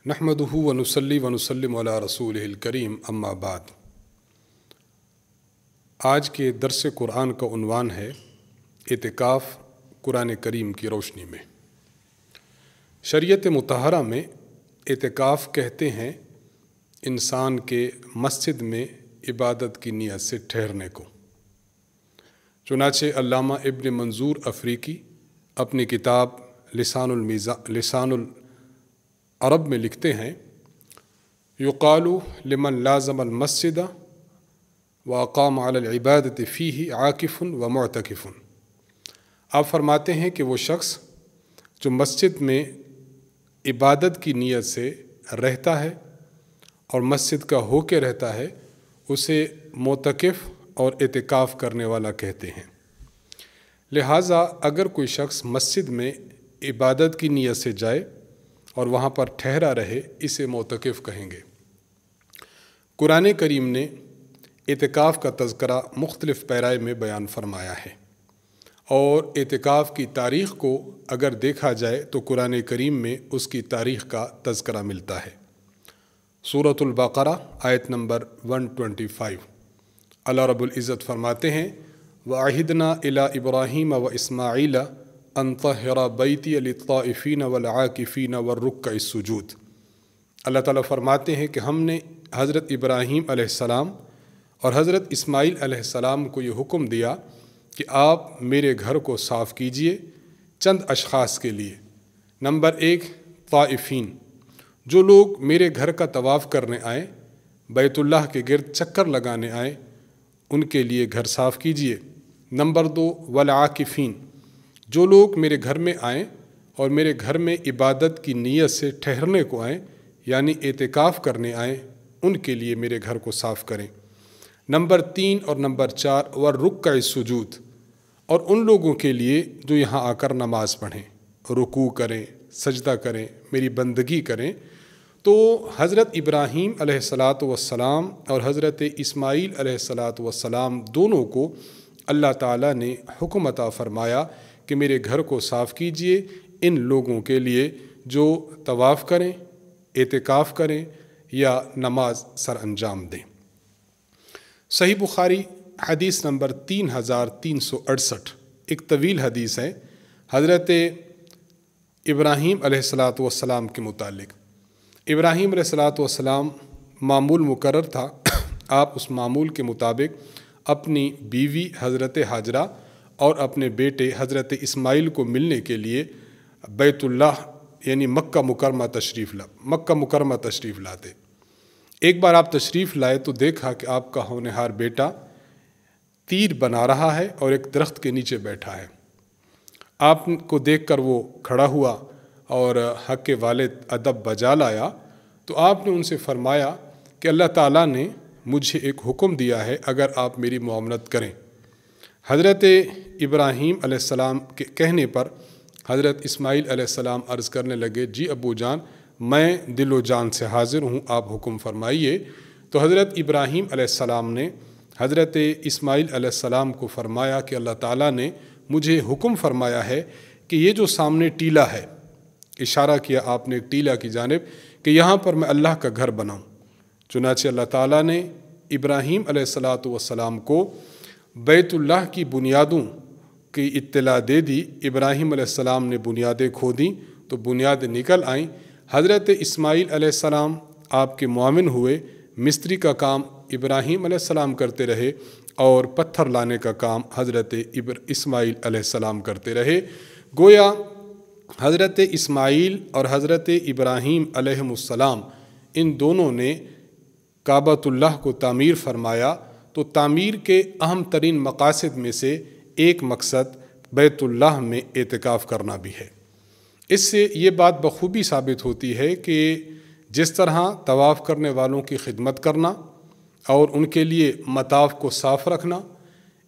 نحمدہ ونصلی ونسلم علی رسولہ الکریم اما بعد۔ آج کے درس قرآن کا عنوان ہے اعتکاف قرآن کریم کی روشنی میں۔ شریعت مطہرہ میں اعتکاف کہتے ہیں انسان کے مسجد میں عبادت کی نیت سے ٹھہرنے کو۔ چنانچہ علامہ ابن منظور افریقی اپنی کتاب لسان العرب میں لکھتے ہیں، یقال لمن لازم المسجد واقام علی العبادۃ فیہ عاکف و معتکف۔ آپ فرماتے ہیں کہ وہ شخص جو مسجد میں عبادت کی نیت سے رہتا ہے اور مسجد کا ہو کے رہتا ہے اسے معتکف اور اعتکاف کرنے والا کہتے ہیں۔ لہٰذا اگر کوئی شخص مسجد میں عبادت کی نیت سے جائے اور وہاں پر ٹھہرا رہے اسے معتکف کہیں گے۔ قرآن کریم نے اعتکاف کا تذکرہ مختلف پیرائے میں بیان فرمایا ہے، اور اعتکاف کی تاریخ کو اگر دیکھا جائے تو قرآن کریم میں اس کی تاریخ کا تذکرہ ملتا ہے۔ سورۃ البقرہ آیت نمبر 125، اللہ رب العزت فرماتے ہیں، وَعَهِدْنَا إِلَىٰ إِبْرَاهِيمَ وَإِسْمَاعِيلَ أَن طَهِّرَ بَيْتِيَ لِلطَّائِفِينَ وَالْعَاكِفِينَ وَالرُّكَّعِ السُّجُودِ۔ اللہ تعالیٰ فرماتے ہیں کہ ہم نے حضرت ابراہیم علیہ السلام اور حضرت اسماعیل علیہ السلام کو یہ حکم دیا کہ آپ میرے گھر کو صاف کیجئے چند اشخاص کے لیے۔ نمبر 1، طائفین، جو لوگ میرے گھر کا طواف کرنے آئیں، بیت اللہ کے گرد چکر لگانے آئیں، ان کے لیے گھر صاف کیجئے۔ نمبر 2، والعاکفین، جو لوگ میرے گھر میں آئیں اور میرے گھر میں عبادت کی نیت سے ٹھہرنے کو آئیں یعنی اعتکاف کرنے آئیں، ان کے لیے میرے گھر کو صاف کریں۔ نمبر 3 اور نمبر 4، والرکع السجود، اور ان لوگوں کے لیے جو یہاں آ کر نماز پڑھیں، رکوع کریں، سجدہ کریں، میری بندگی کریں۔ تو حضرت ابراہیم علیہ السلام اور حضرت اسماعیل علیہ السلام دونوں کو اللہ تعالیٰ نے حکم عطا فرمایا کہ میرے گھر کو صاف کیجئے ان لوگوں کے لیے جو طواف کریں، اعتکاف کریں یا نماز سر انجام دیں۔ صحیح بخاری حدیث نمبر 3368، ایک طویل حدیث ہے حضرت ابراہیم علیہ السلام کے متعلق۔ ابراہیم علیہ السلام معمول مقرر تھا، آپ اس معمول کے مطابق اپنی بیوی حضرت ہاجرہ اور اپنے بیٹے حضرت اسماعیل کو ملنے کے لیے بیت اللہ یعنی مکہ مکرمہ تشریف لاتے۔ ایک بار آپ تشریف لائے تو دیکھا کہ آپ کا ہونہار بیٹا تیر بنا رہا ہے اور ایک درخت کے نیچے بیٹھا ہے۔ آپ کو دیکھ کر وہ کھڑا ہوا اور حق کے والد ادب بجا لایا، تو آپ نے ان سے فرمایا کہ اللہ تعالیٰ نے مجھے ایک حکم دیا ہے اگر آپ میری معاملت کریں۔ حضرت ابراہیم علیہ السلام کے کہنے پر حضرت اسماعیل علیہ السلام عرض کرنے لگے، جی ابو جان میں دل و جان سے حاضر ہوں، آپ حکم فرمائیے۔ تو حضرت ابراہیم علیہ السلام نے حضرت اسماعیل علیہ السلام کو فرمایا کہ اللہ تعالیٰ نے مجھے حکم فرمایا ہے کہ یہ جو سامنے ٹیلا ہے، اشارہ کیا آپ نے ایک ٹیلا کی جانب، کہ یہاں پر میں اللہ کا گھر بناؤں۔ چنانچہ اللہ تعالیٰ نے ابراہیم علیہ السلام کو بیت اللہ کی بنیادوں کی اطلاع دے دی۔ ابراہیم علیہ السلام نے بنیادیں کھودیں تو بنیادیں نکل آئیں۔ حضرت اسماعیل علیہ السلام آپ کے معاون ہوئے، مستری کا کام ابراہیم علیہ السلام کرتے رہے اور پتھر لانے کا کام حضرت اسماعیل علیہ السلام کرتے رہے۔ گویا حضرت اسماعیل اور حضرت ابراہیم علیہ السلام ان دونوں نے کعبۃ اللہ کو تعمیر فرمایا، تو تعمیر کے اہم ترین مقاصد میں سے ایک مقصد بیت اللہ میں اعتکاف کرنا بھی ہے۔ اس سے یہ بات بخوبی ثابت ہوتی ہے کہ جس طرح طواف کرنے والوں کی خدمت کرنا اور ان کے لیے مطاف کو صاف رکھنا،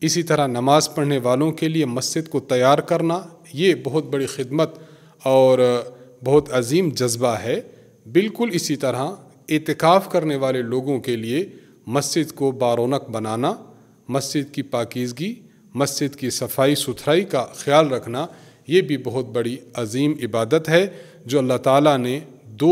اسی طرح نماز پڑھنے والوں کے لیے مسجد کو تیار کرنا، یہ بہت بڑی خدمت اور بہت عظیم جذبہ ہے۔ بالکل اسی طرح اعتکاف کرنے والے لوگوں کے لیے مسجد کو بارونق بنانا، مسجد کی پاکیزگی، مسجد کی صفائی ستھرائی کا خیال رکھنا، یہ بھی بہت بڑی عظیم عبادت ہے جو اللہ تعالیٰ نے دو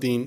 3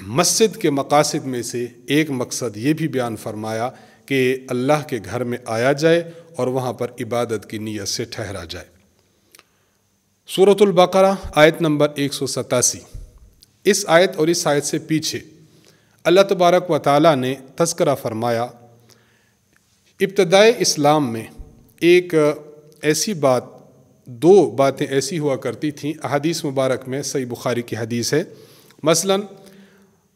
مسجد کے مقاصد میں سے ایک مقصد یہ بھی بیان فرمایا کہ اللہ کے گھر میں آیا جائے اور وہاں پر عبادت کی نیت سے ٹھہرا جائے۔ سورۃ البقرہ آیت نمبر 187، اس آیت اور اس آیت سے پیچھے اللہ تبارک و تعالیٰ نے تذکرہ فرمایا ابتدائے اسلام میں ایک ایسی بات، دو باتیں ایسی ہوا کرتی تھیں، احادیث مبارک میں صحیح بخاری کی حدیث ہے، مثلا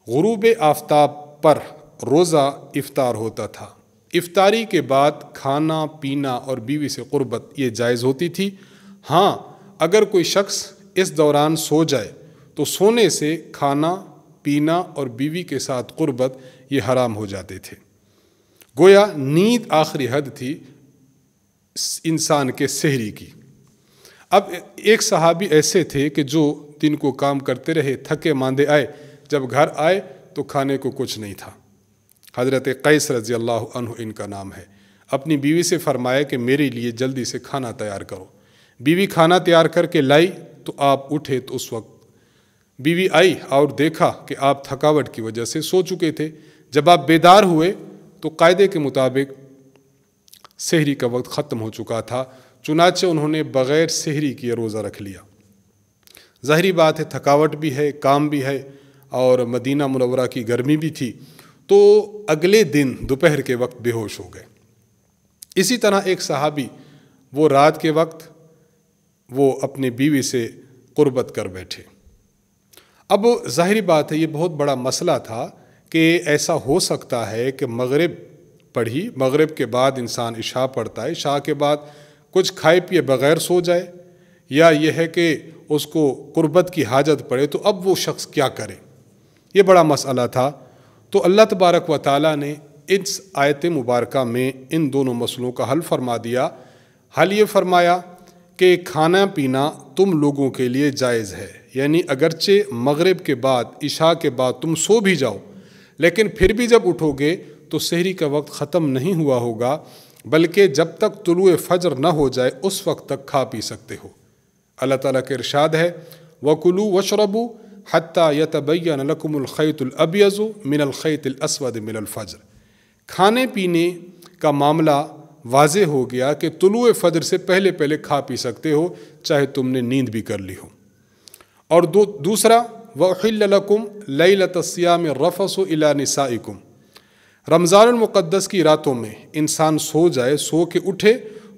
غروب آفتاب پر روزہ افطار ہوتا تھا، افطاری کے بعد کھانا پینا اور بیوی سے قربت یہ جائز ہوتی تھی۔ ہاں اگر کوئی شخص اس دوران سو جائے تو سونے سے کھانا پینا اور بیوی کے ساتھ قربت یہ حرام ہو جاتے تھے۔ گویا نیند آخری حد تھی انسان کے سحری کی۔ اب ایک صحابی ایسے تھے کہ جو دن کو کام کرتے رہے، تھکے ماندے آئے، جب گھر آئے تو کھانے کو کچھ نہیں تھا۔ حضرت قیس رضی اللہ عنہ ان کا نام ہے، اپنی بیوی سے فرمایا کہ میرے لیے جلدی سے کھانا تیار کرو۔ بیوی کھانا تیار کر کے لائی تو آپ اٹھے تو اس وقت بیوی آئی اور دیکھا کہ آپ تھکاوٹ کی وجہ سے سو چکے تھے۔ جب آپ بیدار ہوئے تو قاعدے کے مطابق سحری کا وقت ختم ہو چکا تھا، چنانچہ انہوں نے بغیر سحری کیے روزہ رکھ لیا۔ ظاہری بات ہے تھکاوٹ بھی ہے، کام بھی ہے، اور مدینہ منورہ کی گرمی بھی تھی، تو اگلے دن دوپہر کے وقت بے ہوش ہو گئے۔ اسی طرح ایک صحابی وہ رات کے وقت وہ اپنی بیوی سے قربت کر بیٹھے۔ اب ظاہری بات ہے یہ بہت بڑا مسئلہ تھا کہ ایسا ہو سکتا ہے کہ مغرب پڑھی، مغرب کے بعد انسان عشاء پڑھتا ہے، عشاء کے بعد کچھ کھائے پیے بغیر سو جائے، یا یہ ہے کہ اس کو قربت کی حاجت پڑے، تو اب وہ شخص کیا کرے؟ یہ بڑا مسئلہ تھا۔ تو اللہ تبارک و تعالیٰ نے اس آیت مبارکہ میں ان دونوں مسئلوں کا حل فرما دیا۔ حل یہ فرمایا کہ کھانا پینا تم لوگوں کے لیے جائز ہے، یعنی اگرچہ مغرب کے بعد، عشاء کے بعد تم سو بھی جاؤ، لیکن پھر بھی جب اٹھو گے تو سحری کا وقت ختم نہیں ہوا ہوگا، بلکہ جب تک طلوع فجر نہ ہو جائے اس وقت تک کھا پی سکتے ہو۔ اللہ تعالیٰ کے ارشاد ہے وَكُلُوا وَاشْرَبُوا حَتَّى يَتَبَيَّنَ لَكُمُ الْخَيْطُ الْأَبْيَضُ مِنَ الْخَيْطِ الْأَسْوَدِ مِنَ الْفَجْرِ۔ کھانے پینے کا معاملہ واضح ہو گیا کہ طلوع فجر سے پہلے پہلے کھا پی سکتے ہو، چاہے تم نے نیند بھی کر لی ہو۔ اور دوسرا وَأُحِلَّ لَكُمْ لَيْلَةَ الصِّيَامِ الرَّفَثُ إِلَىٰ نِسَائِكُمْ۔ رمضان المقدس کی راتوں میں انسان سو جائے، سو کے اٹھے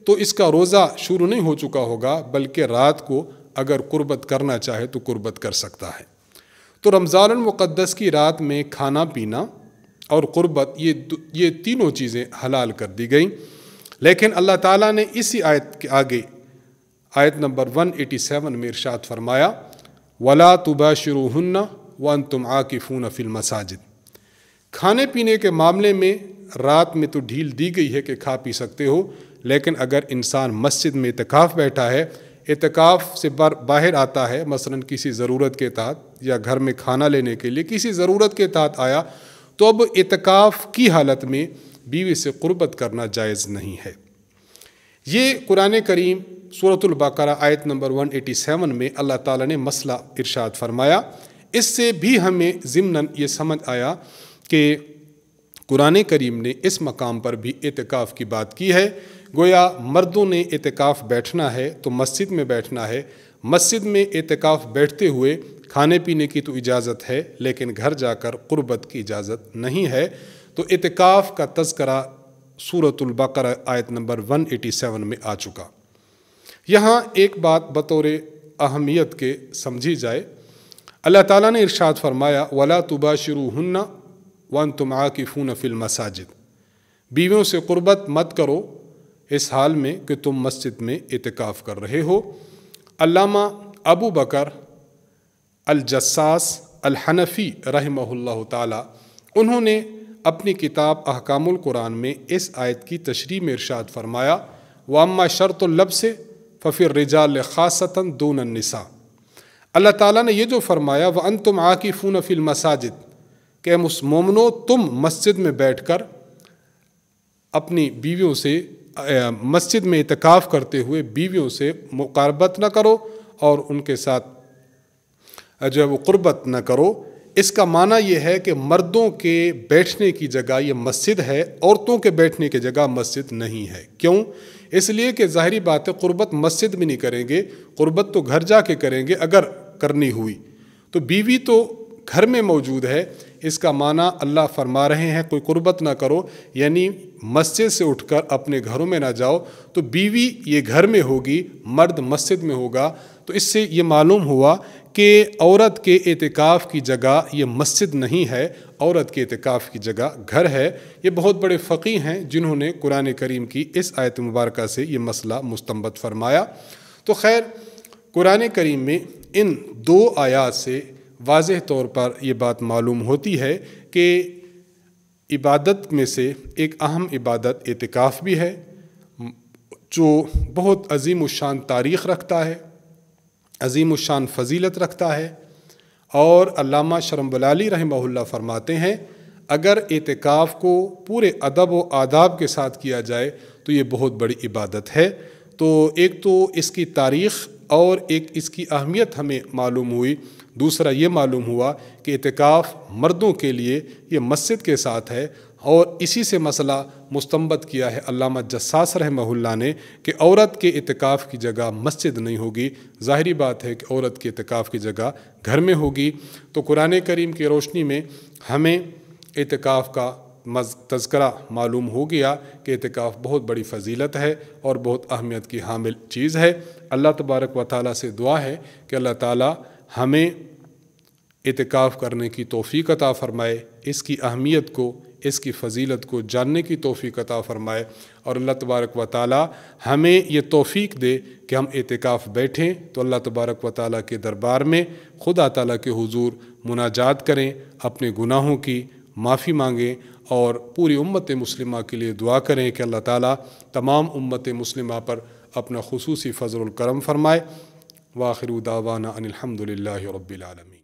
تو اس کا روزہ شروع نہیں ہو چکا ہوگا، بلکہ رات کو اگر قربت کرنا چاہے تو قربت کر سکتا ہے۔ تو رمضان المقدس کی رات میں کھانا پینا اور قربت یہ تینوں چیزیں حلال کر دی گئیں، لیکن اللہ تعالیٰ نے اسی آیت کے آگے آیت نمبر 187 میں ارشاد فرمایا وَلَا تُبَاشِرُوهُنَّ وَأَنْتُمْ عَاكِفُونَ فِي الْمَسَاجِدِ۔ کھانے پینے کے معاملے میں رات میں تو ڈھیل دی گئی ہے کہ کھا پی سکتے ہو، لیکن اگر انسان مسجد میں اعتکاف بیٹھا ہے، اعتکاف سے باہر آتا ہے، مثلا کسی ضرورت کے تحت یا گھر میں کھانا لینے کے لیے کسی ضرورت کے تحت آیا، تو اب اعتکاف کی حالت میں بیوی سے قربت کرنا جائز نہیں ہے۔ یہ قرآن کریم سورۃ البقرہ آیت نمبر 187 میں اللہ تعالیٰ نے مسئلہ ارشاد فرمایا۔ اس سے بھی ہمیں ضمناً یہ سمجھ آیا کہ قرآن کریم نے اس مقام پر بھی اعتکاف کی بات کی ہے۔ گویا مردوں نے اعتکاف بیٹھنا ہے تو مسجد میں بیٹھنا ہے، مسجد میں اعتکاف بیٹھتے ہوئے کھانے پینے کی تو اجازت ہے، لیکن گھر جا کر قربت کی اجازت نہیں ہے۔ تو اعتکاف کا تذکرہ سورۃ البقرہ آیت نمبر 187 میں آ چکا۔ یہاں ایک بات بطور اہمیت کے سمجھی جائے، اللہ تعالیٰ نے ارشاد فرمایا وَلَا تُبَاشِرُوهُنَّ وَأَنْتُمْ عَاكِفُونَ فِي الْمَسَاجِدِ۔ بیویوں سے قربت مت کرو اس حال میں کہ تم مسجد میں اعتکاف کر رہے ہو۔ علامہ ابو بکر الجساس الحنفی رحمہ اللہ تعالی، انہوں نے اپنی کتاب احکام القرآن میں اس آیت کی تشریح میں ارشاد فرمایا وَأَمَّا شَرْطُ اللَّبْسِ فَفِي الرِّجَالِ خَاصَّةً دُونَ النِّسَاءِ۔ اللہ تعالیٰ نے یہ جو فرمایا وَأَنْتُمْ عَاكِفُونَ فِي الْمَسَاجِدِ کہ مومنو تم مسجد میں بیٹھ کر اپنی بیویوں سے مسجد میں اعتکاف کرتے ہوئے بیویوں سے مقاربت نہ کرو اور ان کے ساتھ جو ہے وہ قربت نہ کرو۔ اس کا معنی یہ ہے کہ مردوں کے بیٹھنے کی جگہ یہ مسجد ہے، عورتوں کے بیٹھنے کی جگہ مسجد نہیں ہے۔ کیوں؟ اس لیے کہ ظاہری بات ہے قربت مسجد میں نہیں کریں گے، قربت تو گھر جا کے کریں گے اگر کرنی ہوئی تو۔ بیوی تو گھر میں موجود ہے، اس کا معنی اللہ فرما رہے ہیں کوئی قربت نہ کرو، یعنی مسجد سے اٹھ کر اپنے گھروں میں نہ جاؤ، تو بیوی یہ گھر میں ہوگی، مرد مسجد میں ہوگا۔ تو اس سے یہ معلوم ہوا کہ عورت کے اعتکاف کی جگہ یہ مسجد نہیں ہے، عورت کے اعتکاف کی جگہ گھر ہے۔ یہ بہت بڑے فقیہ ہیں جنہوں نے قرآن کریم کی اس آیت مبارکہ سے یہ مسئلہ مستنبط فرمایا۔ تو خیر، قرآن کریم میں ان دو آیات سے واضح طور پر یہ بات معلوم ہوتی ہے کہ عبادت میں سے ایک اہم عبادت اعتکاف بھی ہے، جو بہت عظیم الشان تاریخ رکھتا ہے، عظیم الشان فضیلت رکھتا ہے۔ اور علامہ شرمبلالی رحمہ اللہ فرماتے ہیں اگر اعتکاف کو پورے ادب و آداب کے ساتھ کیا جائے تو یہ بہت بڑی عبادت ہے۔ تو ایک تو اس کی تاریخ اور ایک اس کی اہمیت ہمیں معلوم ہوئی، دوسرا یہ معلوم ہوا کہ اعتکاف مردوں کے لیے یہ مسجد کے ساتھ ہے، اور اسی سے مسئلہ مستنبط کیا ہے علامہ جساس رحمہ اللہ نے کہ عورت کے اعتکاف کی جگہ مسجد نہیں ہوگی۔ ظاہری بات ہے کہ عورت کے اعتکاف کی جگہ گھر میں ہوگی۔ تو قرآن کریم کی روشنی میں ہمیں اعتکاف کا تذکرہ معلوم ہو گیا کہ اعتکاف بہت بڑی فضیلت ہے اور بہت اہمیت کی حامل چیز ہے۔ اللہ تبارک و تعالیٰ سے دعا ہے کہ اللہ تعالیٰ ہمیں اعتکاف کرنے کی توفیق عطا فرمائے، اس کی اہمیت کو، اس کی فضیلت کو جاننے کی توفیق عطا فرمائے، اور اللہ تبارک و تعالیٰ ہمیں یہ توفیق دے کہ ہم اعتکاف بیٹھیں تو اللہ تبارک و تعالیٰ کے دربار میں خدا تعالیٰ کے حضور مناجات کریں، اپنے گناہوں کی معافی مانگیں، اور پوری امت مسلمہ کے لیے دعا کریں کہ اللہ تعالیٰ تمام امت مسلمہ پر اپنا خصوصی فضل و کرم فرمائے۔ وآخر دعوانا ان الحمد للہ رب العالمین۔